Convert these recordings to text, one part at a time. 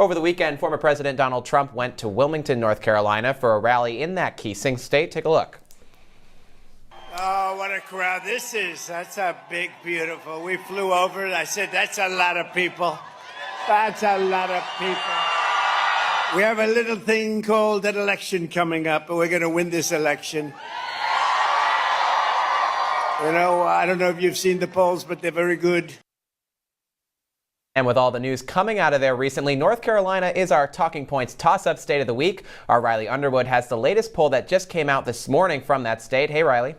Over the weekend, former President Donald Trump went to Wilmington, North Carolina for a rally in that key swing state. Take a look. Oh, what a crowd this is. That's a big, beautiful. We flew over and I said, that's a lot of people. That's a lot of people. We have a little thing called an election coming up, and we're going to win this election. You know, I don't know if you've seen the polls, but they're very good. And with all the news coming out of there recently, North Carolina is our Talking Points toss-up state of the week. Our Riley Underwood has the latest poll that just came out this morning from that state. Hey, Riley.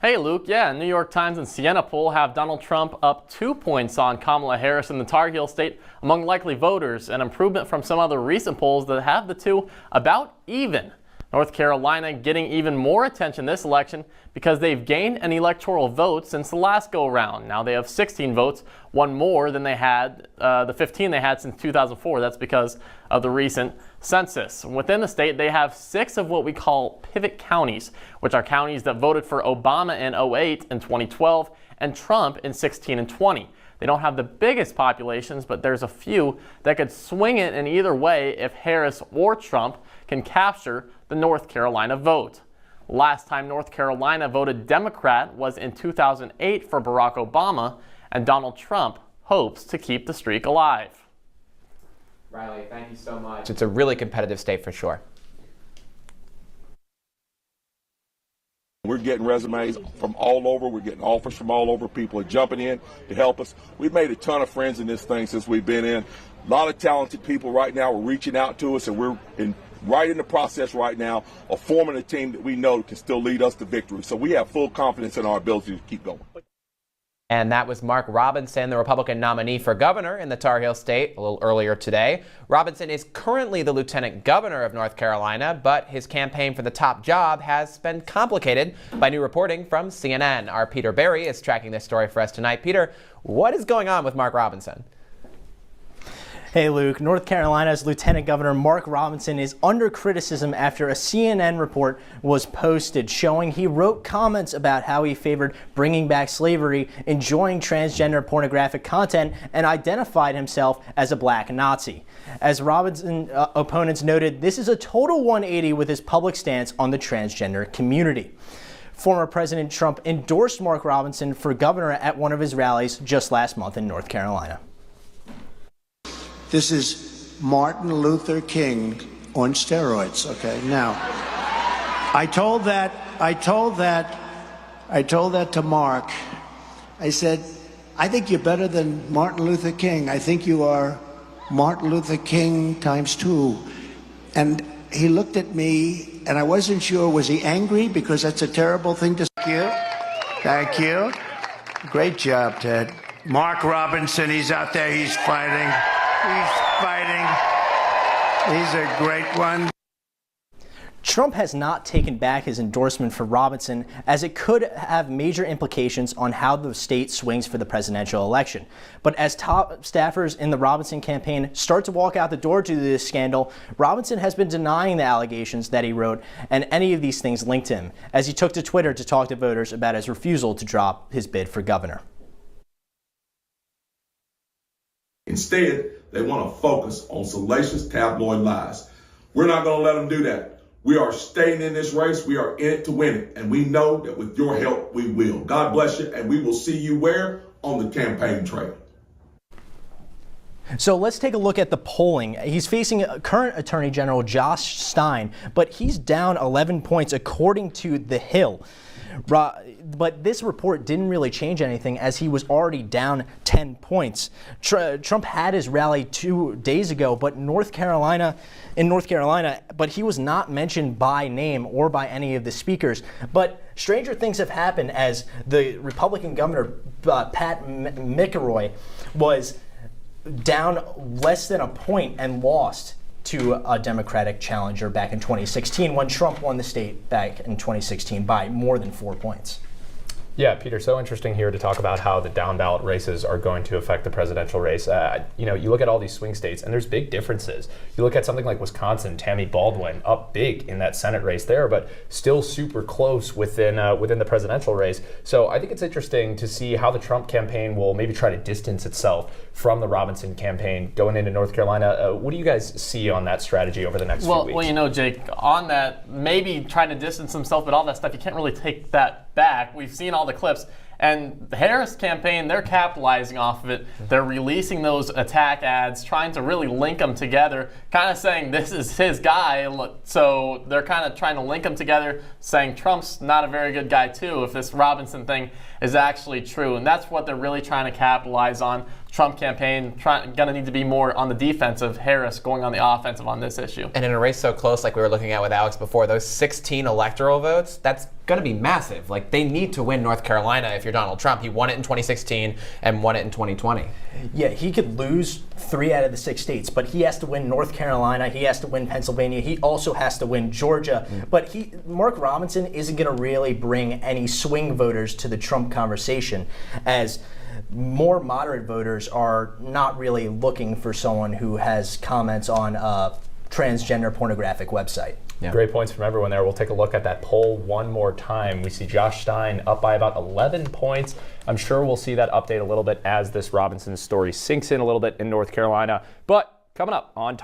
Hey, Luke. Yeah, New York Times and Siena poll have Donald Trump up 2 points on Kamala Harris in the Tar Heel state among likely voters, an improvement from some other recent polls that have the two about even. North Carolina getting even more attention this election because they've gained an electoral vote since the last go-around. Now they have 16 votes, one more than they had, the 15 they had since 2004. That's because of the recent census. Within the state, they have 6 of what we call pivot counties, which are counties that voted for Obama in 2008 and 2012 and Trump in 16 and 20. They don't have the biggest populations, but there's a few that could swing it in either way if Harris or Trump can capture the North Carolina vote. Last time North Carolina voted Democrat was in 2008 for Barack Obama, and Donald Trump hopes to keep the streak alive. Riley, thank you so much. It's a really competitive state for sure. We're getting resumes from all over. We're getting offers from all over. People are jumping in to help us. We've made a ton of friends in this thing since we've been in. A lot of talented people right now are reaching out to us, and we're right in the process right now of forming a team that we know can still lead us to victory. So we have full confidence in our ability to keep going. And that was Mark Robinson, the Republican nominee for governor in the Tar Heel state a little earlier today. Robinson is currently the lieutenant governor of North Carolina, but his campaign for the top job has been complicated by new reporting from CNN. Our Peter Berry is tracking this story for us tonight. Peter, what is going on with Mark Robinson? Hey Luke, North Carolina's Lieutenant Governor Mark Robinson is under criticism after a CNN report was posted showing he wrote comments about how he favored bringing back slavery, enjoying transgender pornographic content, and identified himself as a black Nazi. As Robinson opponents noted, this is a total 180 with his public stance on the transgender community. Former President Trump endorsed Mark Robinson for governor at one of his rallies just last month in North Carolina. This is Martin Luther King on steroids, okay? Now, I told that to Mark. I said, I think you're better than Martin Luther King. I think you are Martin Luther King times 2. And he looked at me, and I wasn't sure, was he angry? Because that's a terrible thing to say. Thank you. Great job, Ted. Mark Robinson, he's out there, he's fighting. He's fighting. He's a great one. Trump has not taken back his endorsement for Robinson, as it could have major implications on how the state swings for the presidential election. But as top staffers in the Robinson campaign start to walk out the door due to this scandal, Robinson has been denying the allegations that he wrote and any of these things linked to him, as he took to Twitter to talk to voters about his refusal to drop his bid for governor. Instead, they want to focus on salacious tabloid lies. We're not going to let them do that. We are staying in this race. We are in it to win it. And we know that with your help, we will. God bless you. And we will see you where? On the campaign trail. So let's take a look at the polling. He's facing current Attorney General Josh Stein, but he's down 11 points according to The Hill. But this report didn't really change anything, as he was already down 10 points. Trump had his rally 2 days ago, but in North Carolina, but he was not mentioned by name or by any of the speakers. But stranger things have happened, as the Republican governor, Pat McElroy, was down less than a point and lost to a Democratic challenger back in 2016 when Trump won the state back in 2016 by more than 4 points. Yeah, Peter, so interesting here to talk about how the down ballot races are going to affect the presidential race. You look at all these swing states, and there's big differences. You look at something like Wisconsin, Tammy Baldwin up big in that Senate race there, but still super close within the presidential race. So I think it's interesting to see how the Trump campaign will maybe try to distance itself from the Robinson campaign going into North Carolina. What do you guys see on that strategy over the next few weeks? Well, Jake, on that, maybe trying to distance himself, but all that stuff, you can't really take that back. We've seen all the clips. And the Harris campaign, they're capitalizing off of it. They're releasing those attack ads, trying to really link them together, kind of saying this is his guy. So they're kind of trying to link them together, saying Trump's not a very good guy too, if this Robinson thing is actually true. And that's what they're really trying to capitalize on. Trump campaign going to need to be more on the defensive, Harris going on the offensive on this issue. And in a race so close like we were looking at with Alex before, those 16 electoral votes, that's going to be massive. Like, they need to win North Carolina if you're Donald Trump. He won it in 2016 and won it in 2020. Yeah, he could lose 3 out of the 6 states, but he has to win North Carolina, he has to win Pennsylvania, he also has to win Georgia. But Mark Robinson isn't going to really bring any swing voters to the Trump conversation, as more moderate voters are not really looking for someone who has comments on a transgender pornographic website. Yeah. Great points from everyone there. We'll take a look at that poll one more time. We see Josh Stein up by about 11 points. I'm sure we'll see that update a little bit as this Robinson story sinks in a little bit in North Carolina. But coming up on